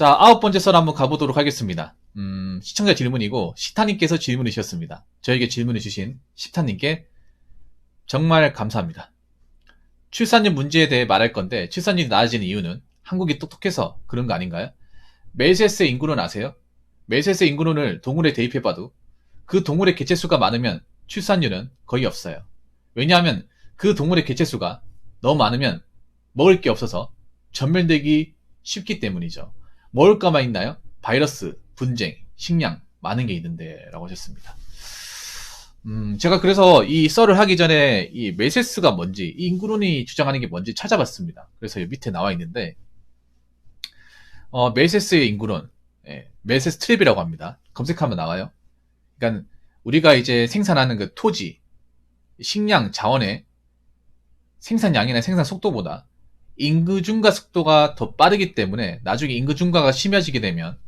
자, 9번째 썰 한번 가보도록 하겠습니다. 시청자 질문이고, 시타님께서 질문을 주셨습니다. 저에게 질문을 주신 시타님께 정말 감사합니다. 출산율 문제에 대해 말할 건데, 출산율이 낮아지는 이유는 한국이 똑똑해서 그런 거 아닌가요? 멜세스의 인구론 아세요? 멜세스의 인구론을 동물에 대입해봐도 그 동물의 개체수가 많으면 출산율은 거의 없어요. 왜냐하면 그 동물의 개체수가 너무 많으면 먹을 게 없어서 전멸되기 쉽기 때문이죠. 먹을 거만 있나요? 바이러스, 분쟁, 식량 많은 게 있는데 라고 하셨습니다. 제가 그래서 이 썰을 하기 전에 이 멜세스가 뭔지, 이 인구론이 주장하는 게 뭔지 찾아봤습니다. 그래서 여기 밑에 나와 있는데 멜세스의 인구론, 멜세스 트랩이라고 합니다. 검색하면 나와요. 그러니까 우리가 이제 생산하는 그 토지, 식량, 자원의 생산량이나 생산 속도보다 인구 증가 속도가 더 빠르기 때문에 나중에 인구 증가가 심해지게 되면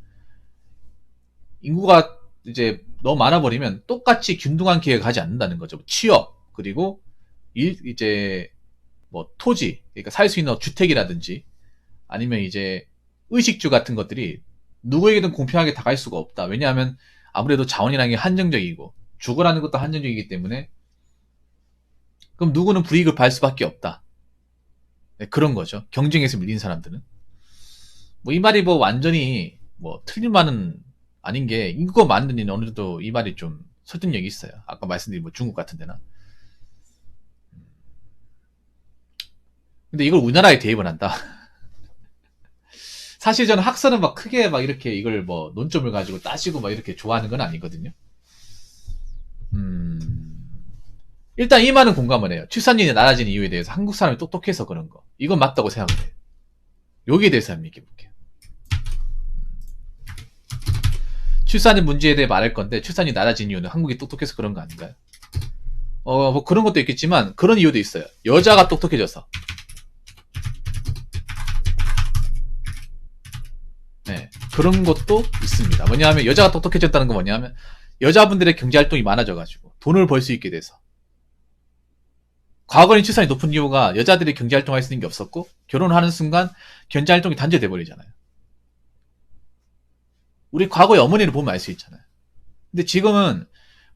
인구가 이제 너무 많아버리면 똑같이 균등한 기회가 가지 않는다는 거죠. 취업, 그리고 이제 뭐 토지, 그러니까 살 수 있는 주택이라든지 아니면 이제 의식주 같은 것들이 누구에게든 공평하게 다가갈 수가 없다. 왜냐하면 아무래도 자원이라는 게 한정적이고 주거라는 것도 한정적이기 때문에 그럼 누구는 불이익을 받을 수밖에 없다. 네, 그런 거죠. 경쟁에서 밀린 사람들은. 뭐 이 말이 뭐 완전히 뭐 틀린 말은 아닌 게 인구가 많은 데는 어느 정도 이 말이 좀 설득력이 있어요. 아까 말씀드린 뭐 중국 같은 데나. 근데 이걸 우리나라에 대입을 한다. 사실 저는 학설은 막 크게 막 이렇게 이걸 뭐 논점을 가지고 따지고 막 이렇게 좋아하는 건 아니거든요. 일단 이 말은 공감을 해요. 출산율이 낮아진 이유에 대해서 한국 사람이 똑똑해서 그런 거. 이건 맞다고 생각을 해요. 여기에 대해서 한번 얘기해 볼게요. 출산의 문제에 대해 말할 건데 출산이 낮아진 이유는 한국이 똑똑해서 그런 거 아닌가요? 뭐 그런 것도 있겠지만 그런 이유도 있어요. 여자가 똑똑해져서. 네, 그런 것도 있습니다. 뭐냐면 여자가 똑똑해졌다는 건 뭐냐면 여자분들의 경제활동이 많아져가지고 돈을 벌 수 있게 돼서. 과거엔 출산이 높은 이유가 여자들이 경제활동할 수 있는 게 없었고 결혼하는 순간 경제활동이 단절돼 버리잖아요. 우리 과거의 어머니를 보면 알 수 있잖아요. 근데 지금은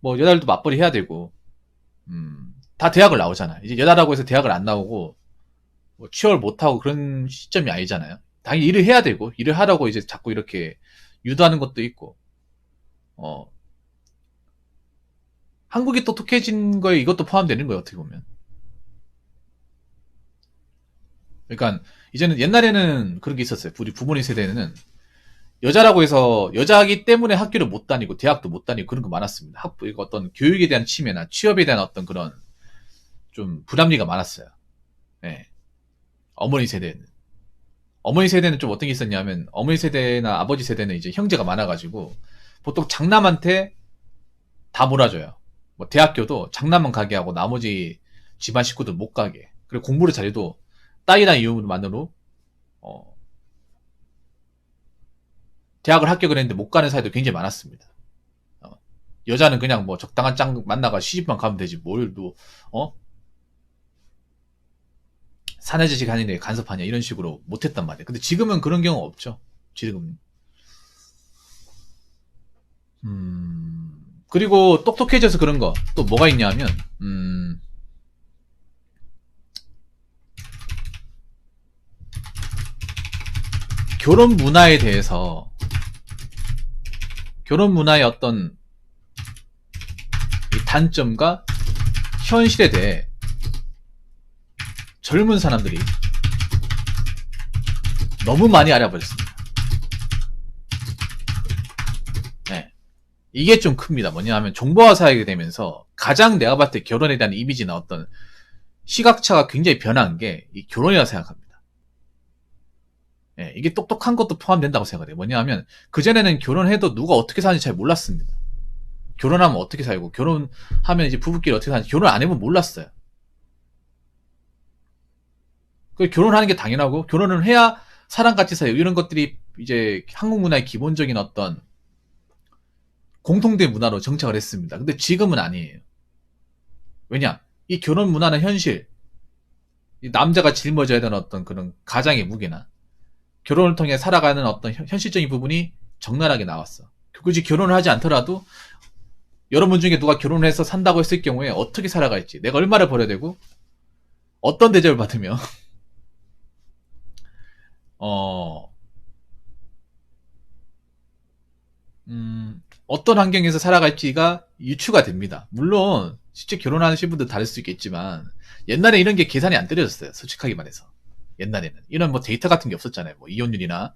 뭐 여자들도 맞벌이 해야 되고 다 대학을 나오잖아요. 이제 여자라고 해서 대학을 안 나오고 뭐 취업을 못하고 그런 시점이 아니잖아요. 당연히 일을 해야 되고 일을 하라고 이제 자꾸 이렇게 유도하는 것도 있고 한국이 똑똑해진 거에 이것도 포함되는 거예요. 어떻게 보면. 그러니까 이제는 옛날에는 그런 게 있었어요. 우리 부모님 세대에는 여자라고 해서 여자이기 때문에 학교를 못 다니고 대학도 못 다니고 그런 거 많았습니다. 어떤 교육에 대한 침해나 취업에 대한 어떤 그런 좀 불합리가 많았어요. 네. 어머니 세대는. 어머니 세대는 좀 어떤 게 있었냐면 어머니 세대나 아버지 세대는 이제 형제가 많아가지고 보통 장남한테 다 몰아줘요. 뭐 대학교도 장남만 가게 하고 나머지 집안 식구들 못 가게. 그리고 공부를 잘해도 딸이라는 이유만으로 대학을 합격을 했는데 못 가는 사이도 굉장히 많았습니다. 여자는 그냥 뭐 적당한 짝 만나가 시집만 가면 되지 뭘 또 사내자식 하는데 간섭하냐 이런 식으로 못했단 말이에요. 근데 지금은 그런 경우 없죠. 지금은. 그리고 똑똑해져서 그런 거 또 뭐가 있냐면 결혼 문화에 대해서 결혼 문화의 어떤 이 단점과 현실에 대해 젊은 사람들이 너무 많이 알아버렸습니다. 네. 이게 좀 큽니다. 뭐냐면 정보화 사회가 되면서 가장 내가 봤을 때 결혼에 대한 이미지나 어떤 시각차가 굉장히 변한 게 이 결혼이라고 생각합니다. 네, 이게 똑똑한 것도 포함된다고 생각해요. 뭐냐면 그전에는 결혼해도 누가 어떻게 사는지 잘 몰랐습니다. 결혼하면 어떻게 살고 결혼하면 이제 부부끼리 어떻게 사는지 결혼 안 해보면 몰랐어요. 결혼하는 게 당연하고 결혼을 해야 사람같이 살고 이런 것들이 이제 한국 문화의 기본적인 어떤 공통된 문화로 정착을 했습니다. 근데 지금은 아니에요. 왜냐? 이 결혼 문화는 현실, 이 남자가 짊어져야 되는 어떤 그런 가장의 무게나 결혼을 통해 살아가는 어떤 현실적인 부분이 적나라하게 나왔어. 굳이 결혼을 하지 않더라도 여러분 중에 누가 결혼을 해서 산다고 했을 경우에 어떻게 살아갈지, 내가 얼마를 벌어야 되고 어떤 대접을 받으며 어떤 환경에서 살아갈지가 유추가 됩니다. 물론 실제 결혼하신 분들 다를 수 있겠지만 옛날에 이런 게 계산이 안 때려졌어요. 솔직하게 말해서. 옛날에는 이런 뭐 데이터 같은 게 없었잖아요. 뭐 이혼율이나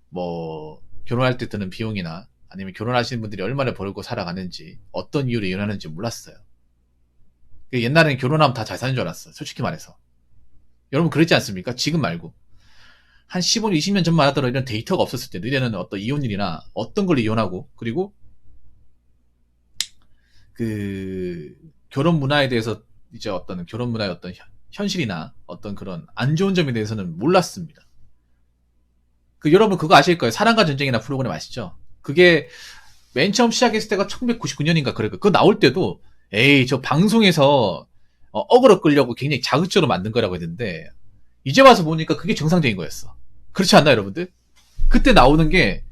뭐 결혼할 때 드는 비용이나 아니면 결혼하시는 분들이 얼마나 벌고 살아가는지 어떤 이유로 이혼하는지 몰랐어요. 옛날에는 결혼하면 다 잘 사는 줄 알았어요. 솔직히 말해서. 여러분 그랬지 않습니까? 지금 말고. 한 15년, 20년 전만 하더라도 이런 데이터가 없었을 때, 너희는 어떤 이혼율이나 어떤 걸로 이혼하고, 그리고, 결혼 문화에 대해서, 이제 어떤 결혼 문화의 어떤 현실이나 어떤 그런 안 좋은 점에 대해서는 몰랐습니다. 여러분 그거 아실 거예요. 사랑과 전쟁이나 프로그램 아시죠? 그게 맨 처음 시작했을 때가 1999년인가 그래요. 그거 나올 때도, 에이, 저 방송에서 어그로 끌려고 굉장히 자극적으로 만든 거라고 했는데, 이제 와서 보니까 그게 정상적인 거였어. 그렇지 않나요, 여러분들? 그때 나오는 게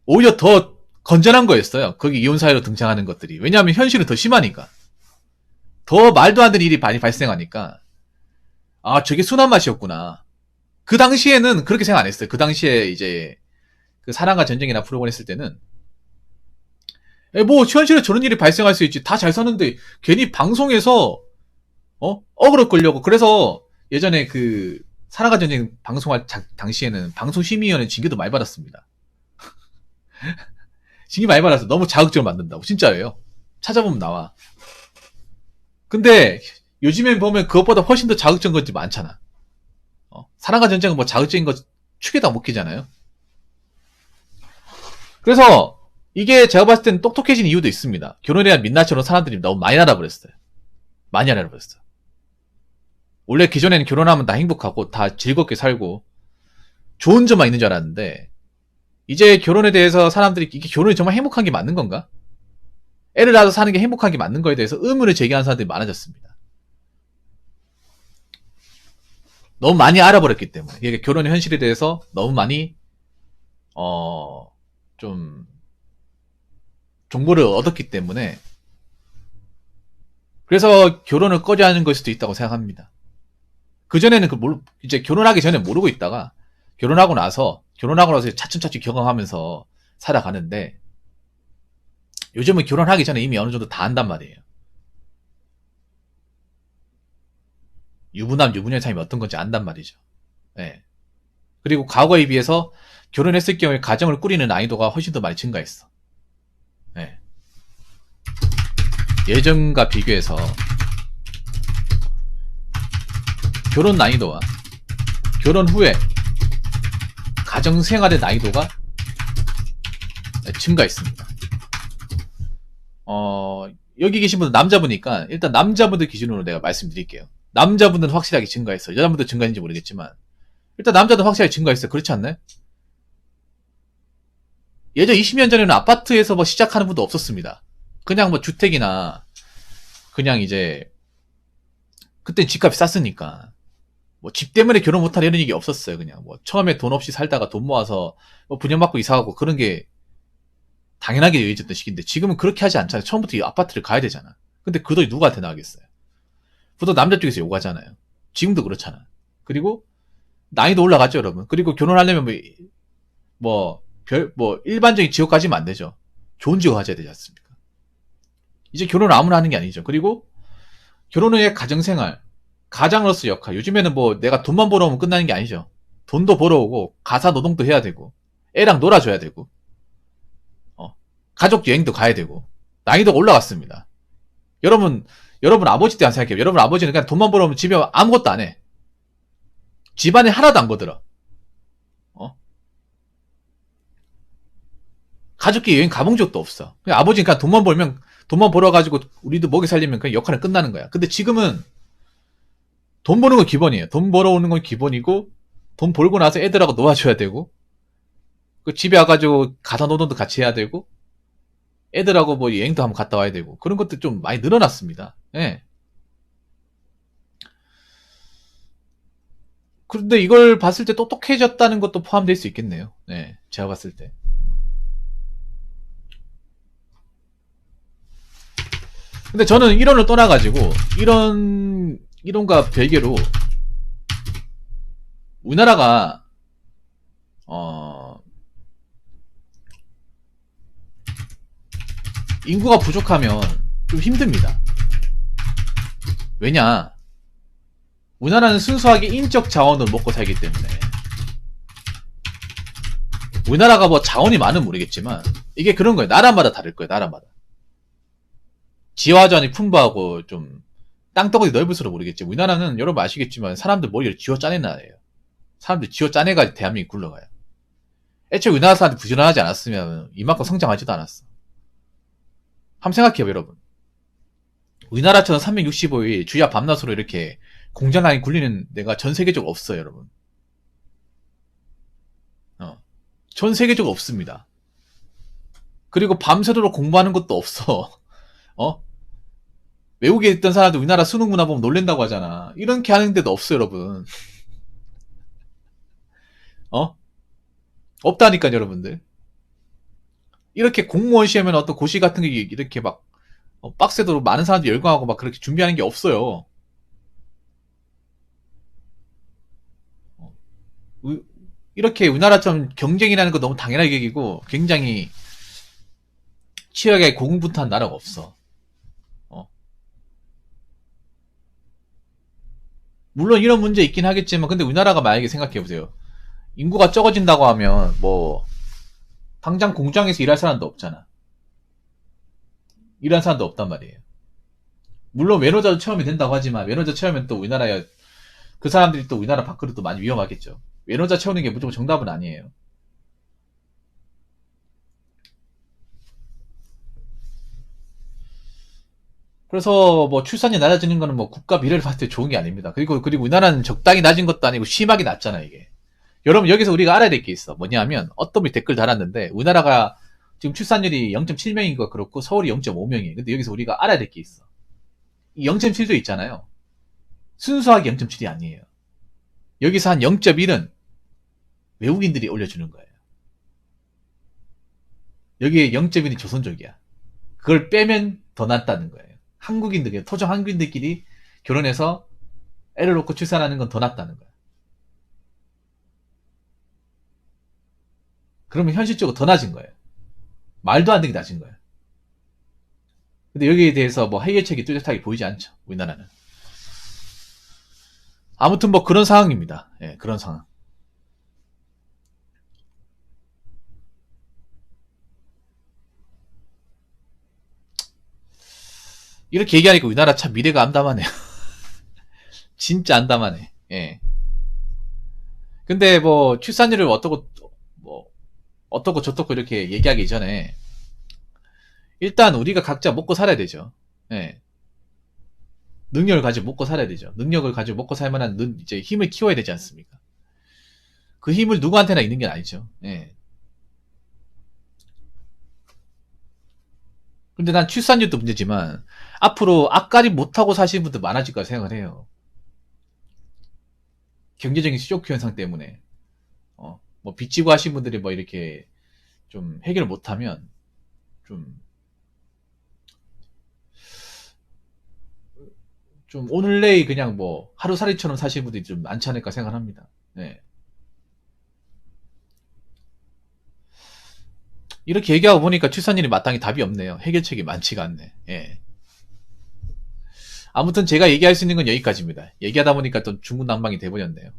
오히려 더 건전한 거였어요. 거기 이혼 사회로 등장하는 것들이. 왜냐하면 현실은 더 심하니까. 더 말도 안 되는 일이 많이 발생하니까. 아, 저게 순한 맛이었구나. 그 당시에는 그렇게 생각 안 했어요. 그 당시에 이제 그 사랑과 전쟁이나 프로그램 했을 때는 뭐 현실에 저런 일이 발생할 수 있지. 다 잘 사는데 괜히 방송에서 어그로 끌려고. 그래서 예전에 그 사랑과 전쟁 방송할 당시에는 방송심의위원회 징계도 많이 받았습니다. 징계 많이 받았어. 너무 자극적으로 만든다고. 진짜예요. 찾아보면 나와. 근데 요즘엔 보면 그것보다 훨씬 더 자극적인 것들이 많잖아. 사랑과 전쟁은 뭐 자극적인 거 축에다 못 끼잖아요. 그래서 이게 제가 봤을 때는 똑똑해진 이유도 있습니다. 결혼에 대한 민낯처럼 사람들이 너무 많이 알아버렸어요. 많이 알아버렸어요. 원래 기존에는 결혼하면 다 행복하고 다 즐겁게 살고 좋은 점만 있는 줄 알았는데 이제 결혼에 대해서 사람들이 이게 결혼이 정말 행복한 게 맞는 건가? 애를 낳아서 사는 게 행복한 게 맞는 거에 대해서 의문을 제기하는 사람들이 많아졌습니다. 너무 많이 알아버렸기 때문에 이게 결혼의 현실에 대해서 너무 많이 좀 정보를 얻었기 때문에 그래서 결혼을 꺼려 하는 걸 수도 있다고 생각합니다. 그전에는 이제 결혼하기 전에 모르고 있다가 결혼하고 나서 차츰차츰 경험하면서 살아가는데 요즘은 결혼하기 전에 이미 어느 정도 다 안단 말이에요. 유부남, 유부녀의 삶이 어떤 건지 안단 말이죠. 네. 그리고 과거에 비해서 결혼했을 경우에 가정을 꾸리는 난이도가 훨씬 더 많이 증가했어. 네. 예전과 비교해서 결혼 난이도와 결혼 후에 가정생활의 난이도가 증가했습니다. 여기 계신 분은 남자분이니까 일단 남자분들 기준으로 내가 말씀드릴게요. 남자분들은 확실하게 증가했어요. 여자분들 증가했는지 모르겠지만 일단 남자도 확실하게 증가했어요. 그렇지 않나요? 예전 20년 전에는 아파트에서 뭐 시작하는 분도 없었습니다. 그냥 뭐 주택이나 그냥 이제 그땐 집값이 쌌으니까 뭐 집 때문에 결혼 못하는 이런 얘기 없었어요. 그냥 뭐 처음에 돈 없이 살다가 돈 모아서 뭐 분양받고 이사가고 그런 게 당연하게 여겨졌던 시기인데 지금은 그렇게 하지 않잖아요. 처음부터 이 아파트를 가야 되잖아. 근데 그 돈이 누구한테 나가겠어요? 보통 남자 쪽에서 요구하잖아요. 지금도 그렇잖아. 그리고 난이도 올라갔죠, 여러분. 그리고 결혼하려면 일반적인 지역 가지면 안 되죠. 좋은 지역 가져야 되지 않습니까? 이제 결혼을 아무나 하는 게 아니죠. 그리고 결혼 후에 가정생활, 가장으로서 역할. 요즘에는 뭐 내가 돈만 벌어오면 끝나는 게 아니죠. 돈도 벌어오고 가사 노동도 해야 되고 애랑 놀아줘야 되고 가족 여행도 가야 되고 난이도가 올라갔습니다. 여러분 아버지 때 안 생각해요. 여러분 아버지는 그냥 돈만 벌어오면 집에 아무것도 안 해. 집안에 하나도 안 거들어. 가족끼리 여행 가본 적도 없어. 그냥 아버지는 그냥 돈만 벌어가지고 우리도 먹여 살리면 그냥 역할은 끝나는 거야. 근데 지금은 돈 버는 건 기본이에요. 돈 벌어오는 건 기본이고 돈 벌고 나서 애들하고 놀아줘야 되고 그 집에 와가지고 가사 노동도 같이 해야 되고 애들하고 뭐 여행도 한번 갔다 와야 되고 그런 것도 좀 많이 늘어났습니다. 예. 그런데 이걸 봤을 때 똑똑해졌다는 것도 포함될 수 있겠네요. 네, 제가 봤을 때. 근데 저는 이론을 떠나가지고, 이론과 별개로, 우리나라가, 인구가 부족하면 좀 힘듭니다. 왜냐? 우리나라는 순수하게 인적 자원으로 먹고 살기 때문에. 우리나라가 뭐 자원이 많으면 모르겠지만, 이게 그런 거예요. 나라마다 다를 거예요, 나라마다. 지하자원이 풍부하고 좀 땅덩어리 넓을수록 모르겠지. 우리나라는 여러분 아시겠지만 사람들 머리를 쥐어 짜낸 나라예요. 사람들 쥐어 짜내가지고 대한민국이 굴러가요. 애초에 우리나라 사람들이 부지런하지 않았으면 이만큼 성장하지도 않았어. 한번 생각해요, 여러분. 우리나라처럼 365일 주야 밤낮으로 이렇게 공장안이 굴리는 데가 전 세계적으로 없어요, 여러분. 전 세계적으로 없습니다. 그리고 밤새도록 공부하는 것도 없어. 외국에 있던 사람들 우리나라 수능 문화 보면 놀랜다고 하잖아. 이렇게 하는 데도 없어, 여러분. 없다니까, 여러분들. 이렇게 공무원 시험에는 어떤 고시 같은 게 이렇게 막 빡세도록 많은 사람들이 열광하고 막 그렇게 준비하는 게 없어요. 이렇게 우리나라처럼 경쟁이라는 거 너무 당연하게 여기고 굉장히 치열하게 고군분투한 나라가 없어. 물론 이런 문제 있긴 하겠지만 근데 우리나라가 만약에 생각해보세요. 인구가 적어진다고 하면 뭐 당장 공장에서 일할 사람도 없잖아. 일할 사람도 없단 말이에요. 물론 외노자 체험이 된다고 하지만 외노자 체험은 또 우리나라에 그 사람들이 또 우리나라 밖으로 또 많이 위험하겠죠. 외노자 채우는 게 무조건 정답은 아니에요. 그래서 뭐 출산율이 낮아지는 거는 뭐 국가 미래를 봤을 때 좋은 게 아닙니다. 그리고 우리나라는 적당히 낮은 것도 아니고 심하게 낮잖아 이게. 여러분 여기서 우리가 알아야 될 게 있어. 뭐냐면 어떤 분이 댓글 달았는데 우리나라가 지금 출산율이 0.7명인 거 그렇고 서울이 0.5명이에요. 근데 여기서 우리가 알아야 될 게 있어. 이 0.7도 있잖아요. 순수하게 0.7이 아니에요. 여기서 한 0.1은 외국인들이 올려주는 거예요. 여기에 0.1이 조선족이야. 그걸 빼면 더 낫다는 거예요. 한국인들, 토종 한국인들끼리 결혼해서 애를 놓고 출산하는 건 더 낫다는 거야. 그러면 현실적으로 더 낮은 거예요. 말도 안 되게 낮은 거예요. 근데 여기에 대해서 뭐 해결책이 뚜렷하게 보이지 않죠. 우리나라는. 아무튼 뭐 그런 상황입니다. 예, 그런 상황. 이렇게 얘기하니까 우리나라 참 미래가 암담하네요. 진짜 암담하네. 예. 근데 뭐 출산율을 어떻고 저떻고 이렇게 얘기하기 전에 일단 우리가 각자 먹고 살아야 되죠. 예. 능력을 가지고 먹고 살아야 되죠. 능력을 가지고 먹고 살 만한 이제 힘을 키워야 되지 않습니까? 그 힘을 누구한테나 있는 게 아니죠. 예. 근데 난 출산율도 문제지만 앞으로 앞가림 못하고 사시는 분들 많아질 거라 생각을 해요. 경제적인 쇼크 현상 때문에 뭐 빚지고 하신 분들이 뭐 이렇게 좀 해결을 못하면 좀 오늘 내일 그냥 뭐 하루살이처럼 사시는 분들이 좀 많지 않을까 생각합니다. 네. 이렇게 얘기하고 보니까 출산율이 마땅히 답이 없네요. 해결책이 많지가 않네. 예. 아무튼 제가 얘기할 수 있는 건 여기까지입니다. 얘기하다 보니까 또 중구난방이 돼버렸네요.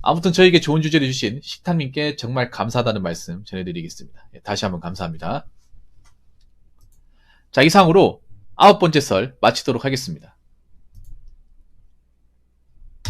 아무튼 저에게 좋은 주제를 주신 식탐님께 정말 감사하다는 말씀 전해드리겠습니다. 예, 다시 한번 감사합니다. 자, 이상으로 9번째 썰 마치도록 하겠습니다.